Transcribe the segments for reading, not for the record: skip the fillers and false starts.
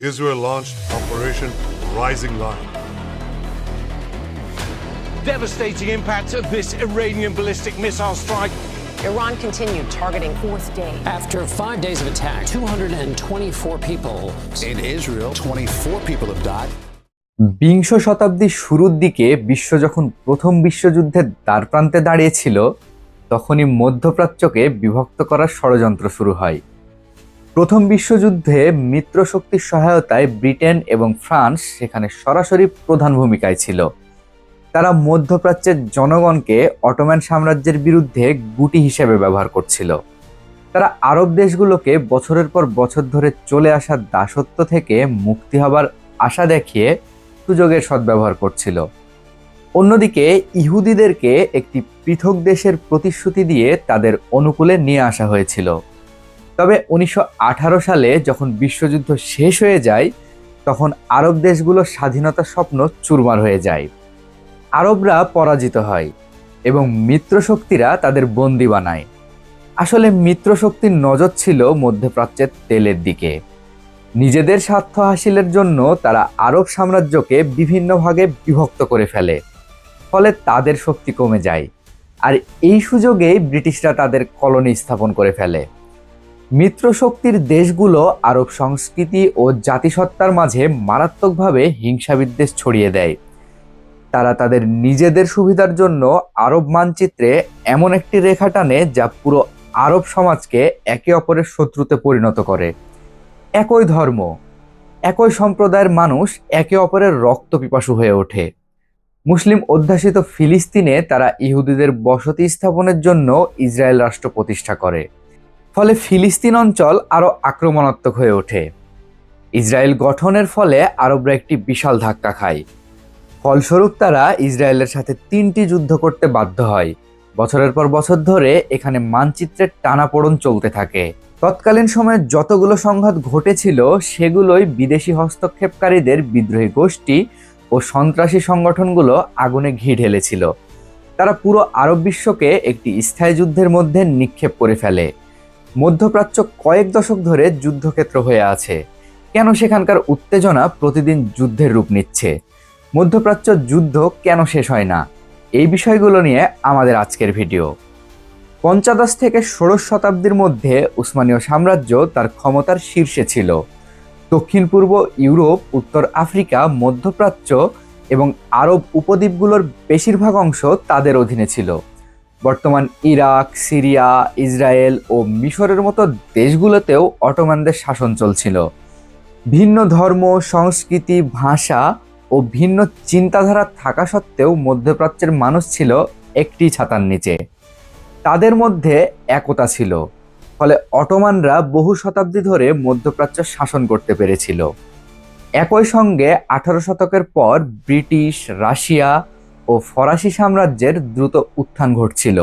Israel launched Operation Rising Lion. Devastating impact of this Iranian ballistic missile strike. Iran continued targeting fourth day. After 5 days of attack, 224 people. In Israel, 24 people have died. বিংশ শতাব্দীর শুরুর দিকে বিশ্ব যখন প্রথম বিশ্বযুদ্ধের দ্বারপ্রান্তে দাঁড়িয়েছিল, তখনই মধ্যপ্রাচ্যকে বিভক্ত করার ষড়যন্ত্র শুরু হয়। প্রথম বিশ্বযুদ্ধে মিত্রশক্তির সহায়তায় ব্রিটেন এবং ফ্রান্স সেখানে সরাসরি প্রধান ভূমিকায় ছিল। তারা মধ্যপ্রাচ্যের জনগণকে অটোম্যান সাম্রাজ্যের বিরুদ্ধে গুটি হিসেবে ব্যবহার করছিল। তারা আরব দেশগুলোকে বছরের পর বছর ধরে চলে আসা দাসত্ব থেকে মুক্তি হবার আশা দেখিয়ে সুযোগের সদ্ব্যবহার করছিল। অন্যদিকে ইহুদিদেরকে একটি পৃথক দেশের প্রতিশ্রুতি দিয়ে তাদের অনুকূলে নিয়ে আসা হয়েছিল। তবে 1918 সালে যখন বিশ্বযুদ্ধ শেষ হয়ে যায়, তখন আরব দেশগুলোর স্বাধীনতার স্বপ্ন চুরমার হয়ে যায়। আরবরা পরাজিত হয় এবং মিত্রশক্তিরা তাদের বন্দী বানায়। আসলে মিত্রশক্তির নজর ছিল মধ্যপ্রাচ্যের তেলের দিকে। নিজেদের স্বার্থ হাসিলের জন্য তারা আরব সাম্রাজ্যকে বিভিন্ন ভাগে বিভক্ত করে ফেলে, ফলে তাদের শক্তি কমে যায়। আর এই সুযোগেই ব্রিটিশরা তাদের কলোনি স্থাপন করে ফেলে। মিত্রশক্তির দেশগুলো আরব সংস্কৃতি ও জাতিসত্তার মাঝে মারাত্মকভাবে হিংসা বিদ্বেষ ছড়িয়ে দেয়। তারা তাদের নিজেদের সুবিধার জন্য আরব মানচিত্রে এমন একটি রেখা টানে যা পুরো আরব সমাজকে একে অপরের শত্রুতে পরিণত করে। একই ধর্ম, একই সম্প্রদায়ের মানুষ একে অপরের রক্ত পিপাসু হয়ে ওঠে। মুসলিম অধ্যাসিত ফিলিস্তিনে তারা ইহুদিদের বসতি স্থাপনের জন্য ইসরায়েল রাষ্ট্র প্রতিষ্ঠা করে। ফলে ফিলিস্তিন অঞ্চল আরও আক্রমণাত্মক হয়ে ওঠে। ইসরায়েল গঠনের ফলে আরবরা একটি বিশাল ধাক্কা খায়। ফলস্বরূপ তারা ইসরায়েলের সাথে 3টি যুদ্ধ করতে বাধ্য হয়। বছরের পর বছর ধরে এখানে মানচিত্রের টানাপোড়েন চলতে থাকে। তৎকালীন সময়ে যতগুলো সংঘাত ঘটেছিল, সেগুলোই বিদেশি হস্তক্ষেপকারীদের বিদ্রোহী গোষ্ঠী ও সন্ত্রাসী সংগঠনগুলো আগুনে ঘি ঢেলেছিল। তারা পুরো আরব বিশ্বকে একটি স্থায়ী যুদ্ধের মধ্যে নিক্ষেপ করে ফেলে। মধ্যপ্রাচ্য কয়েক দশক ধরে যুদ্ধক্ষেত্র হয়ে আছে। কেন সেখানকার উত্তেজনা প্রতিদিন যুদ্ধের রূপ নিচ্ছে? মধ্যপ্রাচ্য যুদ্ধ কেন শেষ হয় না? এই বিষয়গুলো নিয়ে আমাদের আজকের ভিডিও। পঞ্চদশ থেকে ষোড়শ শতাব্দীর মধ্যে উসমানীয় সাম্রাজ্য তার ক্ষমতার শীর্ষে ছিল। দক্ষিণ পূর্ব ইউরোপ, উত্তর আফ্রিকা, মধ্যপ্রাচ্য এবং আরব উপদ্বীপগুলোর বেশিরভাগ অংশ তাদের অধীনে ছিল। বর্তমান ইরাক, সিরিয়া, ইসরায়েল ও মিশরের মতো দেশগুলোতেও অটোমানদের শাসন চলছিল। ভিন্ন ধর্ম, সংস্কৃতি, ভাষা ও ভিন্ন চিন্তাধারা থাকা সত্ত্বেও মধ্যপ্রাচ্যের মানুষ ছিল একটি ছাতার নিচে। তাদের মধ্যে একতা ছিল, ফলে অটোমানরা বহু শতাব্দী ধরে মধ্যপ্রাচ্য শাসন করতে পেরেছিল। একই সঙ্গে 18 শতকের পর ব্রিটিশ, রাশিয়া ও ফরাসি সাম্রাজ্যের দ্রুত উত্থান ঘটছিল।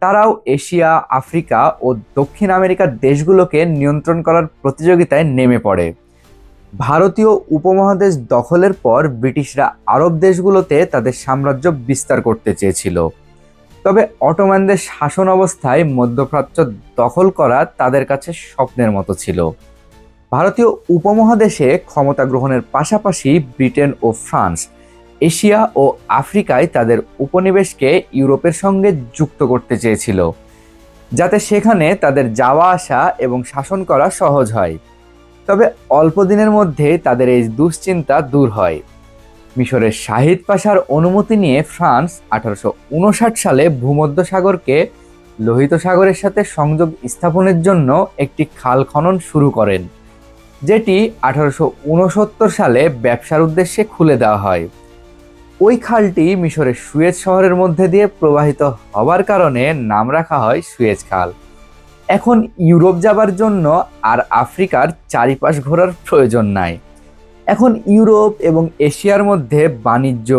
তারাও এশিয়া, আফ্রিকা ও দক্ষিণ আমেরিকার দেশগুলোকে নিয়ন্ত্রণ করার প্রতিযোগিতায় নেমে পড়ে। ভারতীয় উপমহাদেশ দখলের পর ব্রিটিশরা আরব দেশগুলোতে তাদের সাম্রাজ্য বিস্তার করতে চেয়েছিল। তবে অটোমানদের শাসন অবস্থায় মধ্যপ্রাচ্য দখল করা তাদের কাছে স্বপ্নের মতো ছিল। ভারতীয় উপমহাদেশে ক্ষমতা গ্রহণের পাশাপাশি ব্রিটেন ও ফ্রান্স এশিয়া ও আফ্রিকায় তাদের উপনিবেশকে ইউরোপের সঙ্গে যুক্ত করতে চেয়েছিল, যাতে সেখানে তাদের যাওয়া আসা এবং শাসন করা সহজ হয়। তবে অল্প দিনের মধ্যে তাদের এই দুশ্চিন্তা দূর হয়। মিশরের শাহিদ পাশার অনুমতি নিয়ে ফ্রান্স 1859 সালে ভূমধ্যসাগরকে লোহিত সাগরের সাথে সংযোগ স্থাপনের জন্য একটি খাল খনন শুরু করেন, যেটি 1869 সালে ব্যবসার উদ্দেশ্যে খুলে দেওয়া হয়। ওই খালটি মিশরের সুয়েজ শহরের মধ্যে দিয়ে প্রবাহিত হবার কারণে নাম রাখা হয় সুয়েজ খাল। এখন ইউরোপ যাবার জন্য আর আফ্রিকার চারিপাশ ঘোরার প্রয়োজন নাই। এখন ইউরোপ এবং এশিয়ার মধ্যে বাণিজ্য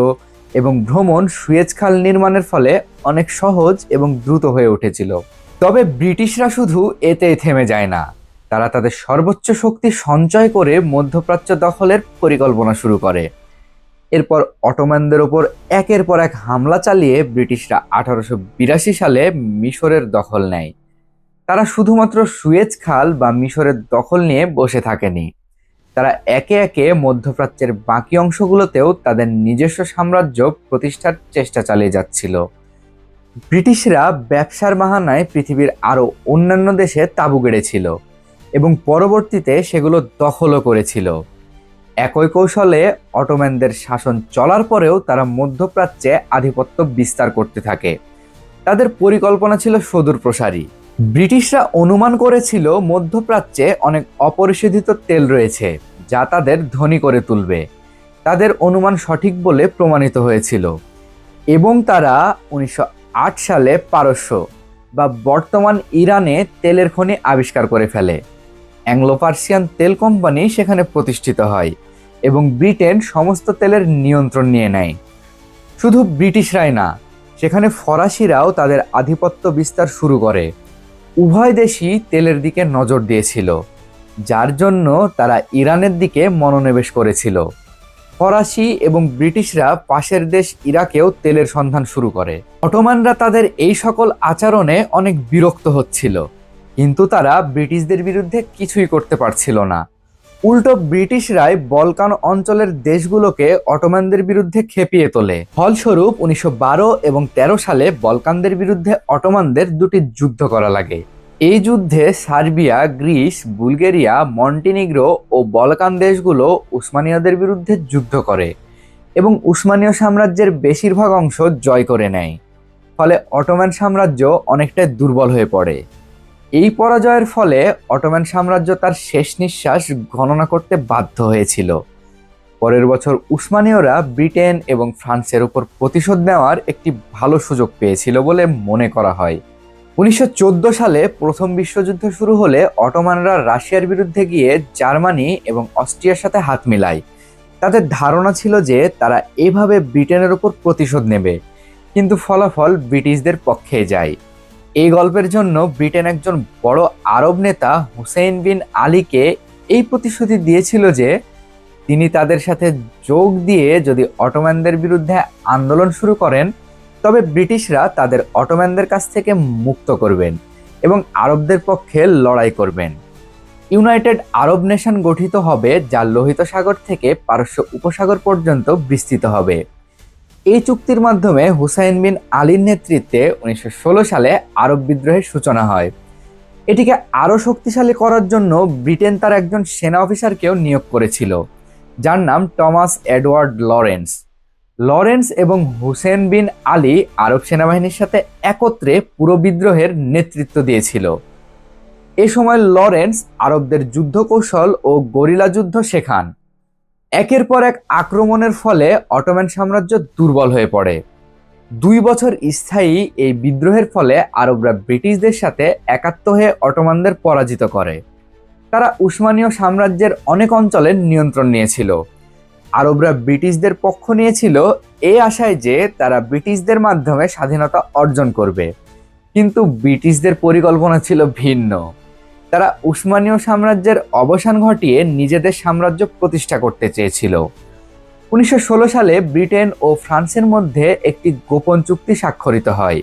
এবং ভ্রমণ সুয়েজ খাল নির্মাণের ফলে অনেক সহজ এবং দ্রুত হয়ে উঠেছিল। তবে ব্রিটিশরা শুধু এতেই থেমে যায় না। তারা তাদের সর্বোচ্চ শক্তি সঞ্চয় করে মধ্যপ্রাচ্য দখলের পরিকল্পনা শুরু করে। এরপর অটোমানদের ওপর একের পর এক হামলা চালিয়ে ব্রিটিশরা 1882 সালে মিশরের দখল নেয়। তারা শুধুমাত্র সুয়েজ খাল বা মিশরের দখল নিয়ে বসে থাকেনি, তারা একে একে মধ্যপ্রাচ্যের বাকি অংশগুলোতেও তাদের নিজস্ব সাম্রাজ্য প্রতিষ্ঠার চেষ্টা চালিয়ে যাচ্ছিল। ব্রিটিশরা ব্যবসার বাহানায় পৃথিবীর আরও অন্যান্য দেশে তাঁবু গেড়েছিল এবং পরবর্তীতে সেগুলো দখলও করেছিল। একই কৌশলে অটোম্যানদের শাসন চলার পরেও তারা মধ্যপ্রাচ্যে আধিপত্য বিস্তার করতে থাকে। তাদের পরিকল্পনা ছিল সুদূর প্রসারী। ব্রিটিশরা অনুমান করেছিল মধ্যপ্রাচ্যে অনেক অপরিশোধিত তেল রয়েছে যা তাদের ধনী করে তুলবে। তাদের অনুমান সঠিক বলে প্রমাণিত হয়েছিল এবং তারা 1908 সালে পারস্য বা বর্তমান ইরানে তেলের খনি আবিষ্কার করে ফেলে। অ্যাংলো পার্সিয়ান তেল কোম্পানি সেখানে প্রতিষ্ঠিত হয় এবং ব্রিটেন সমস্ত তেলের নিয়ন্ত্রণ নিয়ে নেয়। শুধু ব্রিটিশরাই না, সেখানে ফরাসিরাও তাদের আধিপত্য বিস্তার শুরু করে। উভয় দেশই তেলের দিকে নজর দিয়েছিল, যার জন্য তারা ইরানের দিকে মনোনিবেশ করেছিল। ফরাসি এবং ব্রিটিশরা পাশের দেশ ইরাকেও তেলের সন্ধান শুরু করে। অটোমানরা তাদের এই সকল আচরণে অনেক বিরক্ত হচ্ছিল, কিন্তু তারা ব্রিটিশদের বিরুদ্ধে কিছুই করতে পারছিল না। উল্টো ব্রিটিশরাই বলকান অঞ্চলের দেশগুলোকে অটোমানদের বিরুদ্ধে খেপিয়ে তোলে। ফলস্বরূপ 1912 এবং 13 সালে বলকানদের বিরুদ্ধে অটোমানদের দুটি যুদ্ধ করা লাগে। এই যুদ্ধে সার্বিয়া, গ্রিস, বুলগেরিয়া, মন্টিনিগ্রো ও বলকান দেশগুলো উসমানীয়দের বিরুদ্ধে যুদ্ধ করে এবং উসমানীয় সাম্রাজ্যের বেশিরভাগ অংশ জয় করে নেয়। ফলে অটোমান সাম্রাজ্য অনেকটাই দুর্বল হয়ে পড়ে। এই পরাজয়ের ফলে অটোমান সাম্রাজ্য তার শেষ নিঃশ্বাস গণনা করতে বাধ্য হয়েছিল। পরের বছর উসমানীয়রা ব্রিটেন এবং ফ্রান্সের উপর প্রতিশোধ নেওয়ার একটি ভালো সুযোগ পেয়েছিল বলে মনে করা হয়। 1914 সালে প্রথম বিশ্বযুদ্ধ শুরু হলে অটোমানরা রাশিয়ার বিরুদ্ধে গিয়ে জার্মানি এবং অস্ট্রিয়ার সাথে হাত মিলায়। তাদের ধারণা ছিল যে তারা এভাবে ব্রিটেনের উপর প্রতিশোধ নেবে, কিন্তু ফলাফল ব্রিটিশদের পক্ষে যায়। এই গল্পের জন্য ব্রিটেন একজন বড় আরব নেতা হুসেইন বিন আলীকে এই প্রতিশ্রুতি দিয়েছিল যে তিনি তাদের সাথে যোগ দিয়ে যদি অটোম্যানদের বিরুদ্ধে আন্দোলন শুরু করেন তবে ব্রিটিশরা তাদের অটোম্যানদের কাছ থেকে মুক্ত করবেন এবং আরবদের পক্ষে লড়াই করবেন। ইউনাইটেড আরব নেশন গঠিত হবে যা লোহিত সাগর থেকে পারস্য উপসাগর পর্যন্ত বিস্তৃত হবে। এই চুক্তির মাধ্যমে হুসাইন বিন আলীর নেতৃত্বে 1916 সালে আরব বিদ্রোহের সূচনা হয়। এটিকে আরও শক্তিশালী করার জন্য ব্রিটেন তার একজন সেনা অফিসারকেও নিয়োগ করেছিল, যার নাম টমাস এডওয়ার্ড লরেন্স। লরেন্স এবং হুসেন বিন আলী আরব সেনাবাহিনীর সাথে একত্রে পুরো বিদ্রোহের নেতৃত্ব দিয়েছিল। এ সময় লরেন্স আরবদের যুদ্ধ কৌশল ও গরিলা যুদ্ধ শেখান। একের পর এক আক্রমণের ফলে অটোমান সাম্রাজ্য দুর্বল হয়ে পড়ে। 2 বছর স্থায়ী এই বিদ্রোহের ফলে আরবরা ব্রিটিশদের সাথে একাত্ম হয়ে অটোমানদের পরাজিত করে। তারা উসমানীয় সাম্রাজ্যের অনেক অঞ্চলের নিয়ন্ত্রণ নিয়েছিল। আরবরা ব্রিটিশদের পক্ষ নিয়েছিল এই আশায় যে তারা ব্রিটিশদের মাধ্যমে স্বাধীনতা অর্জন করবে, কিন্তু ব্রিটিশদের পরিকল্পনা ছিল ভিন্ন। তারা উসমানীয় সাম্রাজ্যের অবসান ঘটিয়ে নিজেদের সাম্রাজ্য প্রতিষ্ঠা করতে চেয়েছিল। 1916 সালে ব্রিটেন ও ফ্রান্সের মধ্যে একটি গোপন চুক্তি স্বাক্ষরিত হয়,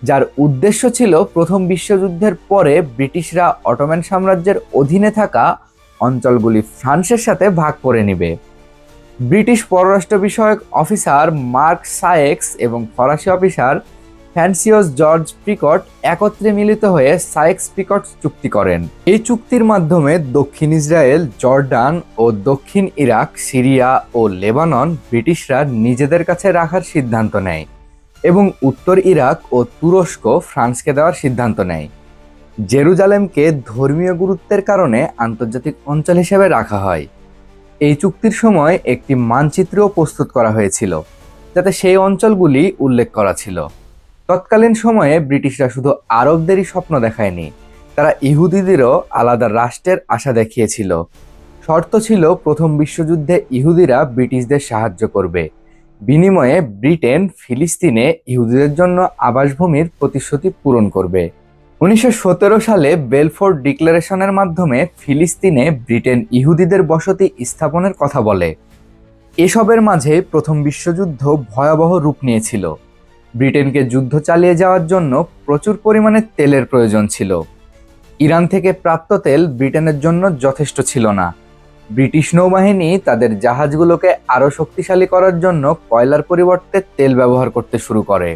যার উদ্দেশ্য ছিল প্রথম বিশ্বযুদ্ধের পরে ব্রিটিশরা অটোমান সাম্রাজ্যের অধীনে থাকা অঞ্চলগুলি ফ্রান্সের সাথে ভাগ করে নেবে। ব্রিটিশ পররাষ্ট্র বিষয়ক অফিসার মার্ক সায়েক্স এবং ফরাসি অফিসার ফ্রান্সিয়াস জর্জ পিকট একত্রে মিলিত হয়ে সায়েক্স পিকট চুক্তি করেন। এই চুক্তির মাধ্যমে দক্ষিণ ইসরায়েল, জর্ডান ও দক্ষিণ ইরাক, সিরিয়া ও লেবানন ব্রিটিশরা নিজেদের কাছে রাখার সিদ্ধান্ত নেয় এবং উত্তর ইরাক ও তুরস্ক ফ্রান্সকে দেওয়ার সিদ্ধান্ত নেয়। জেরুজালেমকে ধর্মীয় গুরুত্বের কারণে আন্তর্জাতিক অঞ্চল হিসেবে রাখা হয়। এই চুক্তির সময় একটি মানচিত্রও প্রস্তুত করা হয়েছিল, যাতে সেই অঞ্চলগুলি উল্লেখ করা ছিল। তৎকালীন সময়ে ব্রিটিশরা শুধু আরবদেরই স্বপ্ন দেখায়নি, তারা ইহুদিদেরও আলাদা রাষ্ট্রের আশা দেখিয়েছিল। শর্ত ছিল প্রথম বিশ্বযুদ্ধে ইহুদিরা ব্রিটিশদের সাহায্য করবে, বিনিময়ে ব্রিটেন ফিলিস্তিনে ইহুদিদের জন্য আবাসভূমির প্রতিশ্রুতি পূরণ করবে। 1917 সালে বেলফোর ডিক্লারেশনের মাধ্যমে ফিলিস্তিনে ব্রিটেন ইহুদিদের বসতি স্থাপনের কথা বলে। এসবের মাঝে প্রথম বিশ্বযুদ্ধ ভয়াবহ রূপ নিয়েছিল। ব্রিটেনকে যুদ্ধ চালিয়ে যাওয়ার জন্য প্রচুর পরিমাণে তেলের প্রয়োজন ছিল। ইরান থেকে প্রাপ্ত তেল ব্রিটেনের জন্য যথেষ্ট ছিল না। ব্রিটিশ নৌবাহিনী তাদের জাহাজগুলোকে আরও শক্তিশালী করার জন্য কয়লার পরিবর্তে তেল ব্যবহার করতে শুরু করে।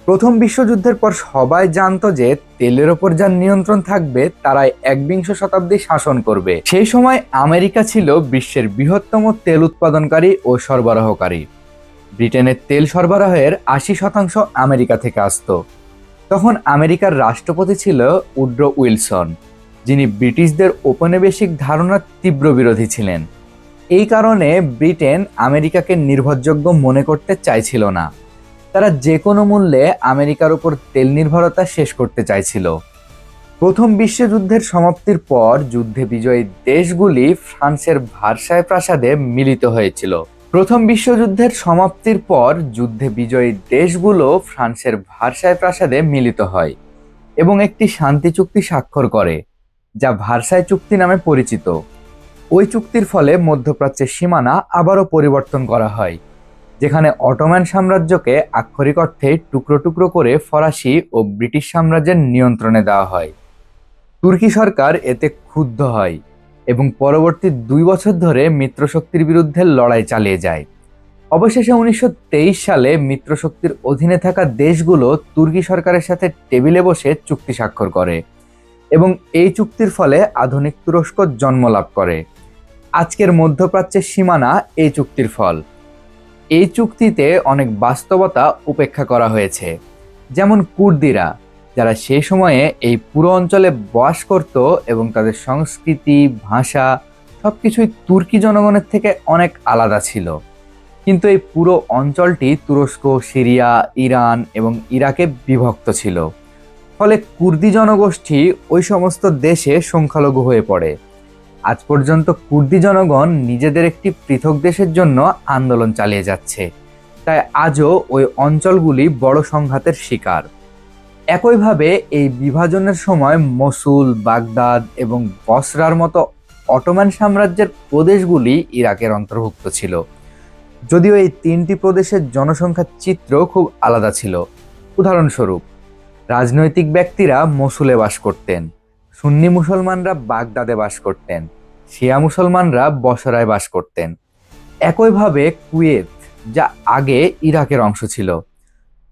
প্রথম বিশ্বযুদ্ধের পর সবাই জানতো যে তেলের ওপর যার নিয়ন্ত্রণ থাকবে তারাই একবিংশ শতাব্দী শাসন করবে। সেই সময় আমেরিকা ছিল বিশ্বের বৃহত্তম তেল উৎপাদনকারী ও সরবরাহকারী। ব্রিটেনের তেল সরবরাহের 80% আমেরিকা থেকে আসতো। তখন আমেরিকার রাষ্ট্রপতি ছিল উড্রো উইলসন, যিনি ব্রিটিশদের ঔপনিবেশিক ধারণার তীব্র বিরোধী ছিলেন। এই কারণে ব্রিটেন আমেরিকাকে নির্ভরযোগ্য মনে করতে চাইছিল না। তারা যে কোনো মূল্যে আমেরিকার উপর তেল নির্ভরতা শেষ করতে চাইছিল। প্রথম বিশ্বযুদ্ধের সমাপ্তির পর যুদ্ধে বিজয়ী দেশগুলি ফ্রান্সের ভার্সাই প্রাসাদে মিলিত হয়েছিল। প্রথম বিশ্বযুদ্ধের সমাপ্তির পর যুদ্ধে বিজয়ী দেশগুলো ফ্রান্সের ভার্সাই প্রাসাদে মিলিত হয় এবং একটি শান্তি চুক্তি স্বাক্ষর করে, যা ভার্সাই চুক্তি নামে পরিচিত। ওই চুক্তির ফলে মধ্যপ্রাচ্যের সীমানা আবারও পরিবর্তন করা হয়, যেখানে অটোমান সাম্রাজ্যকে আক্ষরিক অর্থে টুকরো টুকরো করে ফরাসি ও ব্রিটিশ সাম্রাজ্যের নিয়ন্ত্রণে দেওয়া হয়। তুর্কি সরকার এতে ক্ষুব্ধ হয় এবং পরবর্তী 2 বছর ধরে মিত্রশক্তির বিরুদ্ধে লড়াই চালিয়ে যায়। অবশেষে 1923 সালে মিত্রশক্তির অধীনে থাকা দেশগুলো তুর্কি সরকারের সাথে টেবিলে বসে চুক্তি স্বাক্ষর করে এবং এই চুক্তির ফলে আধুনিক তুরস্ক জন্ম লাভ করে। আজকের মধ্যপ্রাচ্যের সীমানা এই চুক্তির ফল। এই চুক্তিতে অনেক বাস্তবতা উপেক্ষা করা হয়েছে, যেমন কুর্দিরা, যারা সেই সময়ে এই পুরো অঞ্চলে বাস করত এবং তাদের সংস্কৃতি, ভাষা সবকিছুই তুর্কি জনগণের থেকে অনেক আলাদা ছিল। কিন্তু এই পুরো অঞ্চলটি তুরস্ক, সিরিয়া, ইরান এবং ইরাকে বিভক্ত ছিল। ফলে কুর্দি জনগোষ্ঠী ওই সমস্ত দেশে সংখ্যালঘু হয়ে পড়ে। আজ পর্যন্ত কুর্দি জনগণ নিজেদের একটি পৃথক দেশের জন্য আন্দোলন চালিয়ে যাচ্ছে, তাই আজও ওই অঞ্চলগুলি বড় সংঘাতের শিকার। একইভাবে এই বিভাজনের সময় মসুল, বাগদাদ এবং বসরার মতো অটোমান সাম্রাজ্যের প্রদেশগুলি ইরাকের অন্তর্ভুক্ত ছিল, যদিও এই 3টি প্রদেশের জনসংখ্যার চিত্র খুব আলাদা ছিল। উদাহরণস্বরূপ, রাজনৈতিক ব্যক্তিরা মসুলে বাস করতেন, সুন্নি মুসলমানরা বাগদাদে বাস করতেন, শিয়া মুসলমানরা বসরায় বাস করতেন। একইভাবে কুয়েত, যা আগে ইরাকের অংশ ছিল,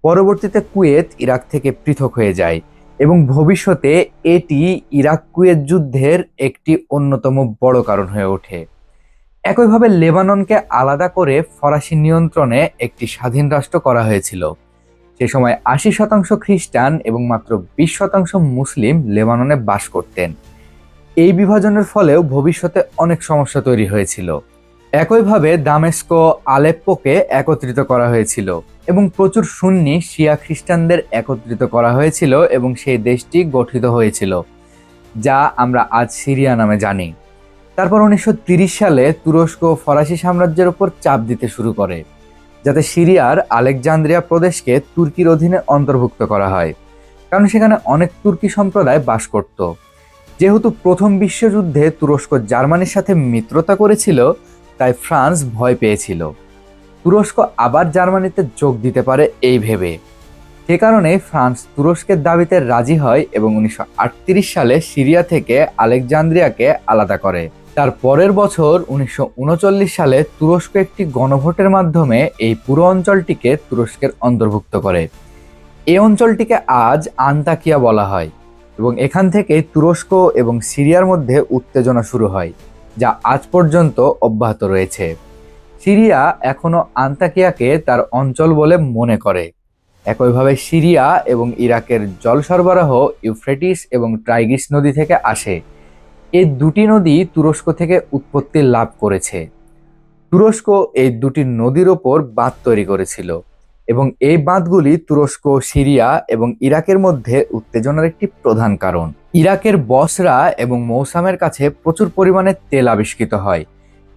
পরবর্তীতে কুয়েত ইরাক থেকে পৃথক হয়ে যায় এবং ভবিষ্যতে এটি ইরাক কুয়েত যুদ্ধের একটি অন্যতম বড় কারণ হয়ে ওঠে। একইভাবে লেবাননকে আলাদা করে ফরাসি নিয়ন্ত্রণে একটি স্বাধীন রাষ্ট্র করা হয়েছিল। সে সময় 80% খ্রিস্টান এবং মাত্র 20% মুসলিম লেবাননে বাস করতেন। এই বিভাজনের ফলেও ভবিষ্যতে অনেক সমস্যা তৈরি হয়েছিল। একইভাবে দামেস্ক, আলেপ্পোকে একত্রিত করা হয়েছিল এবং প্রচুর সুন্নি শিয়া খ্রিস্টানদের একত্রিত করা হয়েছিল এবং সেই দেশটি গঠিত হয়েছিল, যা আমরা আজ সিরিয়া নামে জানি। তারপর 1930 সালে তুরস্ক ফরাসি সাম্রাজ্যের উপর চাপ দিতে শুরু করে, যাতে সিরিয়ার আলেকজান্দ্রিয়া প্রদেশকে তুর্কির অধীনে অন্তর্ভুক্ত করা হয়, কারণ সেখানে অনেক তুর্কি সম্প্রদায় বাস করত। যেহেতু প্রথম বিশ্বযুদ্ধে তুরস্ক জার্মানির সাথে মিত্রতা করেছিল, তাই ফ্রান্স ভয় পেয়েছিল তুরস্ক আবার জার্মানিতে যোগ দিতে পারে এই ভেবে। সে কারণে ফ্রান্স তুরস্কের দাবিতে রাজি হয় এবং 1938 সালে সিরিয়া থেকে আলেকজান্দ্রিয়াকে আলাদা করে। তার পরের বছর 1939 সালে তুরস্ক একটি গণভোটের মাধ্যমে এই পুরো অঞ্চলটিকে তুরস্কের অন্তর্ভুক্ত করে। এই অঞ্চলটিকে আজ আন্তাকিয়া বলা হয় এবং এখান থেকে তুরস্ক এবং সিরিয়ার মধ্যে উত্তেজনা শুরু হয়, যা আজ পর্যন্ত অব্যাহত রয়েছে। সিরিয়া এখনও আন্তাকিয়াকে তার অঞ্চল বলে মনে করে। একইভাবে সিরিয়া এবং ইরাকের জল সরবরাহ ইউফ্রেটিস এবং টাইগ্রিস নদী থেকে আসে। এই দুটি নদী তুরস্ক থেকে উৎপত্তি লাভ করেছে। তুরস্ক এই দুটি নদীর ওপর বাঁধ তৈরি করেছিল এবং এই বাঁধগুলি তুরস্ক, সিরিয়া এবং ইরাকের মধ্যে উত্তেজনার একটি প্রধান কারণ। ইরাকের বসরা এবং মৌসামের কাছে প্রচুর পরিমাণে তেল আবিষ্কৃত হয়।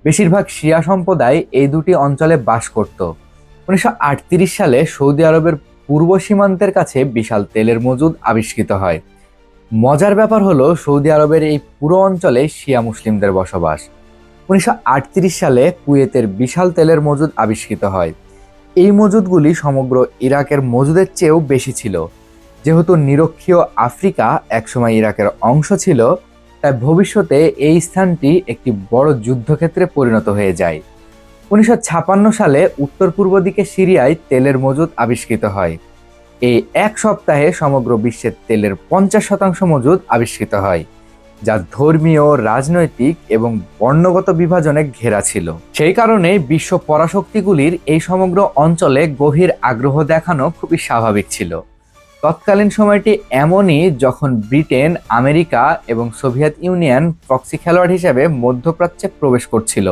বেশিরভাগ শিয়া সম্প্রদায় এই দুটি অঞ্চলে বাস করত। 1938 সালে সৌদি আরবের পূর্ব সীমান্তের কাছে বিশাল তেলের মজুদ আবিষ্কৃত হয়। মজার ব্যাপার হলো, সৌদি আরবের এই পুরো অঞ্চলে শিয়া মুসলিমদের বসবাস। 1938 সালে কুয়েতের বিশাল তেলের মজুদ আবিষ্কৃত হয়। এই মজুদগুলি সমগ্র ইরাকের মজুদের চেয়েও বেশি ছিল। যেহেতু নিরক্ষীয় আফ্রিকা একসময় ইরাকের অংশ ছিল, তাই ভবিষ্যতে এই স্থানটি একটি বড় যুদ্ধক্ষেত্রে পরিণত হয়ে যায়। 1956 সালে উত্তর পূর্ব দিকে সিরিয়ায় তেলের মজুদ আবিষ্কৃত হয়। এই এক সপ্তাহে সমগ্র বিশ্বের তেলের 50% মজুদ আবিষ্কৃত হয়, যা ধর্মীয়, রাজনৈতিক এবং বর্ণগত বিভাজনে ঘেরা ছিল। সেই কারণে বিশ্ব পরাশক্তিগুলির এই সমগ্র অঞ্চলে গভীর আগ্রহ দেখানো খুবই স্বাভাবিক ছিল। তৎকালীন সময়টি এমনই যখন ব্রিটেন, আমেরিকা এবং সোভিয়েত ইউনিয়ন প্রক্সি খেলোয়াড় হিসেবে মধ্যপ্রাচ্যে প্রবেশ করছিল।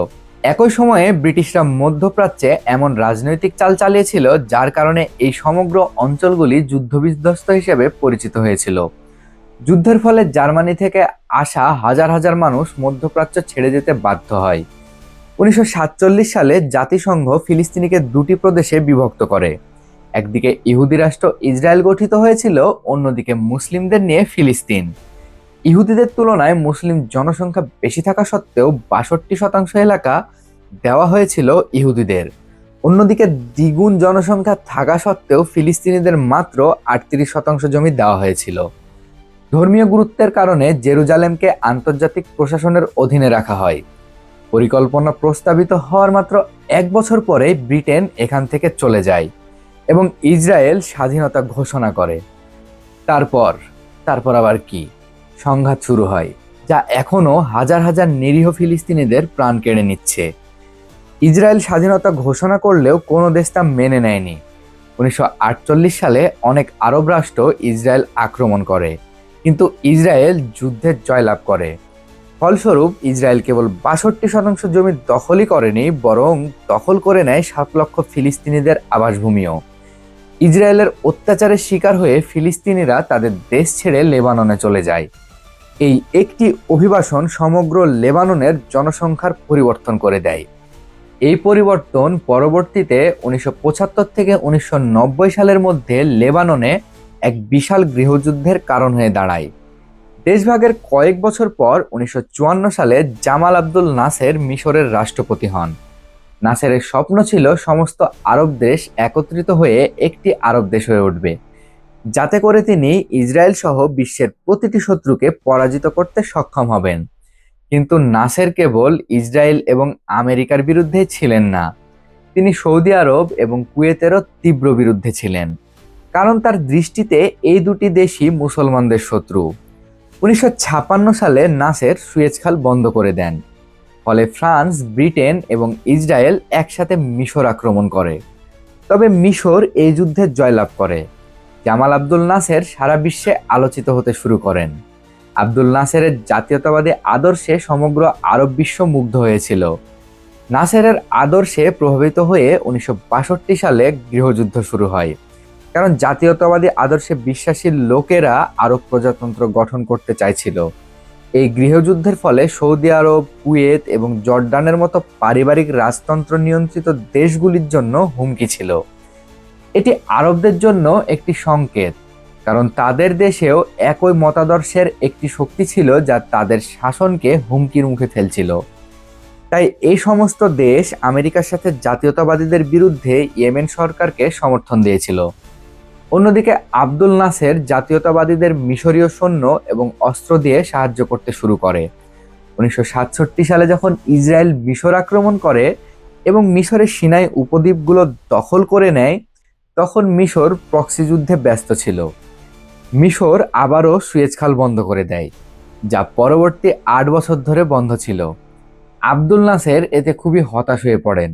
একই সময়ে ব্রিটিশরা মধ্যপ্রাচ্যে এমন রাজনৈতিক চাল চালিয়েছিল যার কারণে এই সমগ্র অঞ্চলগুলি যুদ্ধবিধ্বস্ত হিসেবে পরিচিত হয়েছিল। যুদ্ধের ফলে জার্মানি থেকে আসা হাজার হাজার মানুষ মধ্যপ্রাচ্য ছেড়ে যেতে বাধ্য হয়। 1947 সালে জাতিসংঘ ফিলিস্তিনিকে দুটি প্রদেশে বিভক্ত করে। একদিকে ইহুদি রাষ্ট্র ইসরায়েল গঠিত হয়েছিল, অন্যদিকে মুসলিমদের নিয়ে ফিলিস্তিন। ইহুদিদের তুলনায় মুসলিম জনসংখ্যা বেশি থাকা সত্ত্বেও 62% এলাকা দেওয়া হয়েছিল ইহুদিদের। অন্যদিকে দ্বিগুণ জনসংখ্যা থাকা সত্ত্বেও ফিলিস্তিনিদের মাত্র 38% জমি দেওয়া হয়েছিল। ধর্মীয় গুরুত্বের কারণে জেরুজালেমকে আন্তর্জাতিক প্রশাসনের অধীনে রাখা হয়। পরিকল্পনা প্রস্তাবিত হওয়ার মাত্র 1 বছর পরে ব্রিটেন এখান থেকে চলে যায় এবং ইসরায়েল স্বাধীনতা ঘোষণা করে। তারপর আবার কি? সংঘাত শুরু হয়, যা এখনো হাজার হাজার নিরীহ ফিলিস্তিনিদের প্রাণ কেড়ে নিচ্ছে। ইসরায়েল স্বাধীনতা ঘোষণা করলেও কোনো দেশ তা মেনে নেয়নি। 1948 সালে অনেক আরব রাষ্ট্র ইসরায়েল আক্রমণ করে, কিন্তু ইসরায়েল যুদ্ধে জয়লাভ করে। ফলস্বরূপ ইসরায়েল কেবল 62% জমি দখলই করেনি, বরং দখল করে নেয় 7 লক্ষ ফিলিস্তিনিদের আবাসভূমিও। ইসরায়েলের অত্যাচারের শিকার হয়ে ফিলিস্তিনিরা তাদের দেশ ছেড়ে লেবাননে চলে যায়। এই একটি অভিবাসন সমগ্র লেবাননের জনসংখ্যার পরিবর্তন করে দেয়। এই পরিবর্তন পরবর্তীতে 1975 থেকে 1990 সালের মধ্যে লেবাননে এক বিশাল গৃহযুদ্ধের কারণ হয়ে দাঁড়ায়। দেশভাগের কয়েক বছর পর 1954 সালে জামাল আব্দুল নাসের মিশরের রাষ্ট্রপতি হন। নাসেরের স্বপ্ন ছিল সমস্ত আরব দেশ একত্রিত হয়ে একটি আরব দেশ হয়ে উঠবে, যাতে করে তিনি ইসরায়েল সহ বিশ্বের প্রতিটি শত্রুকে পরাজিত করতে সক্ষম হবেন। কিন্তু নাসের কেবল ইসরায়েল এবং আমেরিকার বিরুদ্ধে ছিলেন না, তিনি সৌদি আরব এবং কুয়েতেরও তীব্র বিরুদ্ধে ছিলেন, কারণ তার দৃষ্টিতে এই দুটি দেশই মুসলমানদের শত্রু। 1956 সালে নাসের সুয়েজ খাল বন্ধ করে দেন, ফলে ফ্রান্স, ব্রিটেন এবং ইসরায়েল একসাথে মিশর আক্রমণ করে। তবে মিশর এই যুদ্ধে জয়লাভ করে। জামাল আব্দুল নাসের সারা বিশ্বে আলোচিত হতে শুরু করেন। আব্দুল নাসেরের জাতীয়তাবাদী আদর্শে সমগ্র আরব বিশ্ব মুগ্ধ হয়েছিল। নাসেরের আদর্শে প্রভাবিত হয়ে 1962 সালে গৃহযুদ্ধ শুরু হয়, কারণ জাতীয়তাবাদী আদর্শে বিশ্বাসী লোকেরা আরব প্রজাতন্ত্র গঠন করতে চাইছিল। এই গৃহযুদ্ধের ফলে সৌদি আরব, কুয়েত এবং জর্ডানের মতো পারিবারিক রাজতন্ত্র নিয়ন্ত্রিত দেশগুলির জন্য হুমকি ছিল। এটি আরবদের জন্য একটি সংকেত, কারণ তাদের দেশেও একই মতাদর্শের একটি শক্তি ছিল যা তাদের শাসনকে হুমকির মুখে ফেলছিল। তাই এই সমস্ত দেশ আমেরিকার সাথে জাতীয়তাবাদীদের বিরুদ্ধে ইয়েমেন সরকারকে সমর্থন দিয়েছিল। অন্যদিকে আব্দুল নাসের জাতীয়তাবাদীদের মিশরীয় সৈন্য এবং অস্ত্র দিয়ে সাহায্য করতে শুরু করে। 1967 সালে যখন ইসরায়েল মিশর আক্রমণ করে এবং মিশরের সিনাই উপদ্বীপগুলো দখল করে নেয়, তখন মিশর প্রক্সি যুদ্ধে ব্যস্ত ছিল। মিশর আবারও সুয়েজ খাল বন্ধ করে দেয়, যা পরবর্তী 8 বছর ধরে বন্ধ ছিল। আব্দুল নাসের এতে খুবই হতাশ হয়ে পড়েন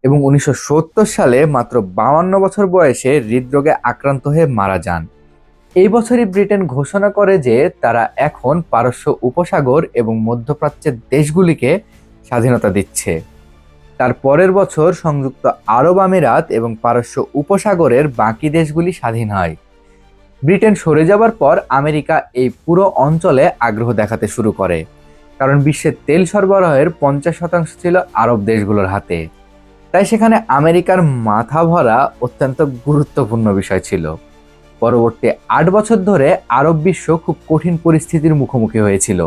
এবং 1970 সালে মাত্র 52 বছর বয়সে হৃদরোগে আক্রান্ত হয়ে মারা যান। এই বছরই ব্রিটেন ঘোষণা করে যে তারা এখন পারস্য উপসাগর এবং মধ্যপ্রাচ্যের দেশগুলিকে স্বাধীনতা দিচ্ছে। তার পরের বছর সংযুক্ত আরব আমিরাত এবং পারস্য উপসাগরের বাকি দেশগুলি স্বাধীন হয়। ব্রিটেন সরে যাবার পর আমেরিকা এই পুরো অঞ্চলে আগ্রহ দেখাতে শুরু করে, কারণ বিশ্বের তেল সরবরাহের 50% ছিল আরব দেশগুলোর হাতে। তাই সেখানে আমেরিকার মাথা ভরা অত্যন্ত গুরুত্বপূর্ণ বিষয় ছিল। পরবর্তী 8 বছর ধরে আরব বিশ্ব খুব কঠিন পরিস্থিতির মুখোমুখি হয়েছিল।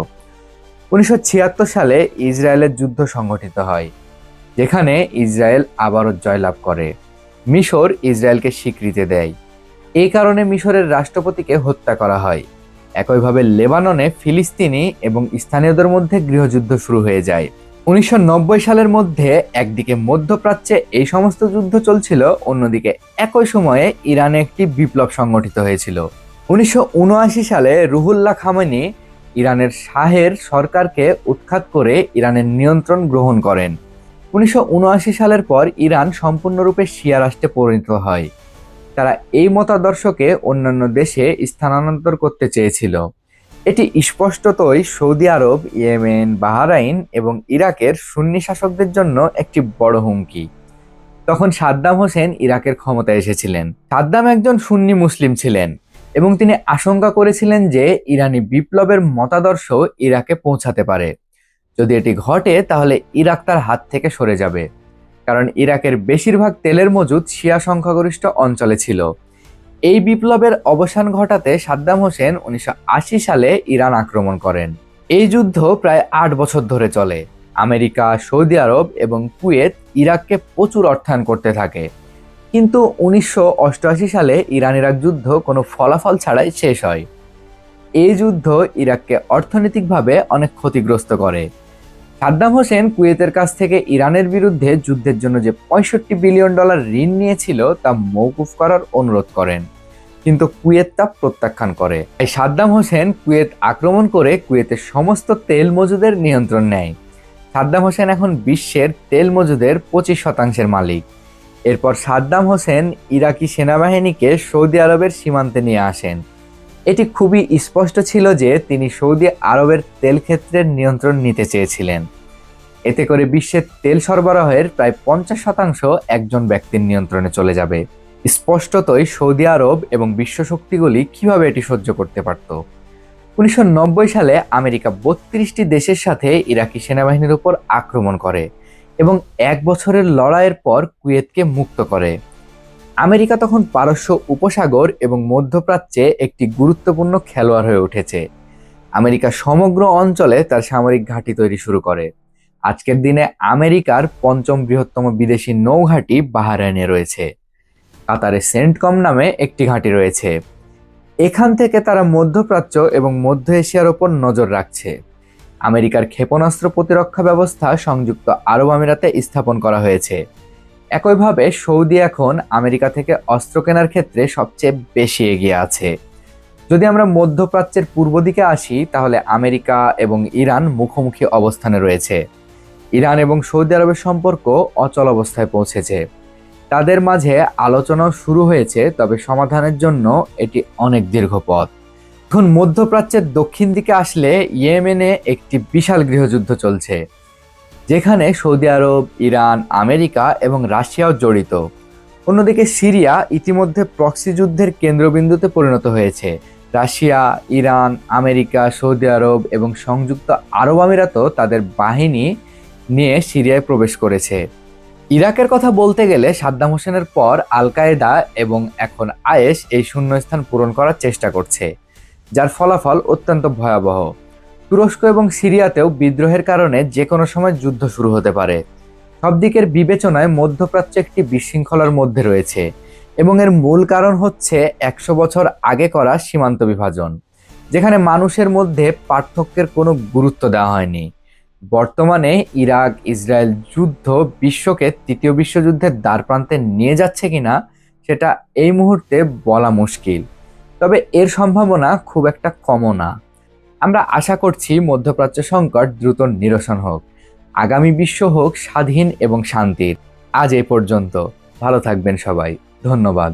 1976 সালে ইসরায়েলের যুদ্ধ সংঘটিত হয়, যেখানে ইসরায়েল আবারও জয়লাভ করে। মিশর ইসরায়েলকে স্বীকৃতি দেয়। এই কারণে মিশরের রাষ্ট্রপতিকে হত্যা করা হয়। একইভাবে লেবাননে ফিলিস্তিনি এবং স্থানীয়দের মধ্যে গৃহযুদ্ধ শুরু হয়ে যায়। 1990 সালের মধ্যে একদিকে মধ্যপ্রাচ্যে এই সমস্ত যুদ্ধ চলছিল, অন্যদিকে একই সময়ে ইরানে একটি বিপ্লব সংগঠিত হয়েছিল। 1979 সালে রুহুল্লাহ খামেনি ইরানের শাহের সরকারকে উৎখাত করে ইরানের নিয়ন্ত্রণ গ্রহণ করেন। 1979 সালের পর ইরান সম্পূর্ণরূপে শিয়া রাষ্ট্রে পরিণত হয়। তারা এই মতাদর্শকে অন্যান্য দেশে স্থানান্তর করতে চেয়েছিল। এটি স্পষ্টতই সৌদি আরব, ইয়েমেন, বাহরাইন এবং ইরাকের সুন্নি শাসকদের জন্য একটি বড় হুমকি। তখন সাদ্দাম হোসেন ইরাকের ক্ষমতায় এসেছিলেন। সাদ্দাম একজন সুন্নি মুসলিম ছিলেন এবং তিনি আশঙ্কা করেছিলেন যে ইরানি বিপ্লবের মতাদর্শ ইরাকে পৌঁছাতে পারে। যদি এটি ঘটে তাহলে ইরাক তার হাত থেকে সরে যাবে, কারণ ইরাকের বেশিরভাগ তেলের মজুদ শিয়া সংখ্যাগরিষ্ঠ অঞ্চলে ছিল। এই বিপ্লবের অবসান ঘটাতে সাদ্দাম হোসেন 1980 সালে ইরান আক্রমণ করেন। এই যুদ্ধ প্রায় 8 বছর ধরে চলে। আমেরিকা, সৌদি আরব এবং কুয়েত ইরাককে প্রচুর অর্থায়ন করতে থাকে, কিন্তু 1988 সালে ইরান ইরাক যুদ্ধ কোনো ফলাফল ছাড়াই শেষ হয়। এই যুদ্ধ ইরাককে অর্থনৈতিকভাবে অনেক ক্ষতিগ্রস্ত করে। সাদ্দাম হোসেন কুয়েতের কাছ থেকে ইরানের বিরুদ্ধে যুদ্ধের জন্য যে $65 বিলিয়ন ঋণ নিয়েছিল তা মওকুফ করার অনুরোধ করেন, কিন্তু কুয়েত তা প্রত্যাখ্যান করে। তাই সাদ্দাম হোসেন কুয়েত আক্রমণ করে কুয়েতের সমস্ত তেল মজুদের নিয়ন্ত্রণ নেয়। সাদ্দাম হোসেন এখন বিশ্বের তেল মজুদের 25% মালিক। এরপর সাদ্দাম হোসেন ইরাকি সেনাবাহিনীকে সৌদি আরবের সীমান্তে নিয়ে আসেন। এটি খুবই স্পষ্ট ছিল যে তিনি সৌদি আরবের তেল ক্ষেত্রের নিয়ন্ত্রণ নিতে চেয়েছিলেন। এতে করে বিশ্বের তেল সরবরাহের প্রায় 50% একজন ব্যক্তির নিয়ন্ত্রণে চলে যাবে। স্পষ্টতই সৌদি আরব এবং বিশ্ব শক্তিগুলি কিভাবে এটি সহ্য করতে পারত। 1990 সালে আমেরিকা 32টি দেশের সাথে ইরাকি সেনাবাহিনীর উপর আক্রমণ করে এবং 1 বছরের লড়াইয়ের পর কুয়েতকে মুক্ত করে। আমেরিকা তখন পারস্য উপসাগর এবং মধ্যপ্রাচ্যে একটি গুরুত্বপূর্ণ খেলোয়াড় হয়ে উঠেছে। আমেরিকা সমগ্র অঞ্চলে তার সামরিক ঘাঁটি তৈরি শুরু করে। আজকের দিনে আমেরিকার 5ম বৃহত্তম বিদেশি নৌঘাঁটি বাহরাইনে রয়েছে। কাতারে সেন্টকম নামে একটি ঘাঁটি রয়েছে। এখান থেকে তারা মধ্যপ্রাচ্য এবং মধ্য এশিয়ার ওপর নজর রাখছে। আমেরিকার ক্ষেপণাস্ত্র প্রতিরক্ষা ব্যবস্থা সংযুক্ত আরব আমিরাতে স্থাপন করা হয়েছে। একইভাবে সৌদি এখন আমেরিকা থেকে অস্ত্র কেনার ক্ষেত্রে সবচেয়ে বেশি এগিয়ে আছে। যদি আমরা মধ্যপ্রাচ্যের পূর্ব দিকে আসি তাহলে আমেরিকা এবং ইরান মুখোমুখি অবস্থানে রয়েছে। ইরান এবং সৌদি আরবের সম্পর্ক অচল অবস্থায় পৌঁছেছে। তাদের মাঝে আলোচনাও শুরু হয়েছে, তবে সমাধানের জন্য এটি অনেক দীর্ঘ পথ। এখন মধ্যপ্রাচ্যের দক্ষিণ দিকে আসলে ইয়েমেনে একটি বিশাল গৃহযুদ্ধ চলছে, যেখানে সৌদি আরব, ইরান, আমেরিকা এবং রাশিয়াও জড়িত। অন্যদিকে সিরিয়া ইতিমধ্যে প্রক্সি যুদ্ধের কেন্দ্রবিন্দুতে পরিণত হয়েছে। রাশিয়া, ইরান, আমেরিকা, সৌদি আরব এবং সংযুক্ত আরব আমিরাতও তাদের বাহিনী নিয়ে সিরিয়ায় প্রবেশ করেছে। ইরাকের কথা বলতে গেলে সাদ্দাম হোসেনের পর আল কায়েদা এবং এখন আইএস এই শূন্যস্থান পূরণ করার চেষ্টা করছে, যার ফলাফল অত্যন্ত ভয়াবহ। তুরস্ক এবং সিরিয়াতেও বিদ্রোহের কারণে যে কোনো সময় যুদ্ধ শুরু হতে পারে। সব দিকের বিবেচনায় মধ্যপ্রাচ্য একটি বিশৃঙ্খলার মধ্যে রয়েছে এবং এর মূল কারণ হচ্ছে 100 বছর আগে করা সীমান্ত বিভাজন, যেখানে মানুষের মধ্যে পার্থক্যের কোনো গুরুত্ব দেওয়া হয়নি। বর্তমানে ইরাক ইসরায়েল যুদ্ধ বিশ্বকে ৩য় বিশ্বযুদ্ধের দ্বারপ্রান্তে নিয়ে যাচ্ছে কিনা সেটা এই মুহূর্তে বলা মুশকিল, তবে এর সম্ভাবনা খুব একটা কমও না। আমরা আশা করছি মধ্যপ্রাচ্য সংকট দ্রুত নিরসন হোক, আগামী বিশ্ব হোক স্বাধীন এবং শান্তির। আজ এই পর্যন্ত। ভালো থাকবেন সবাই। ধন্যবাদ।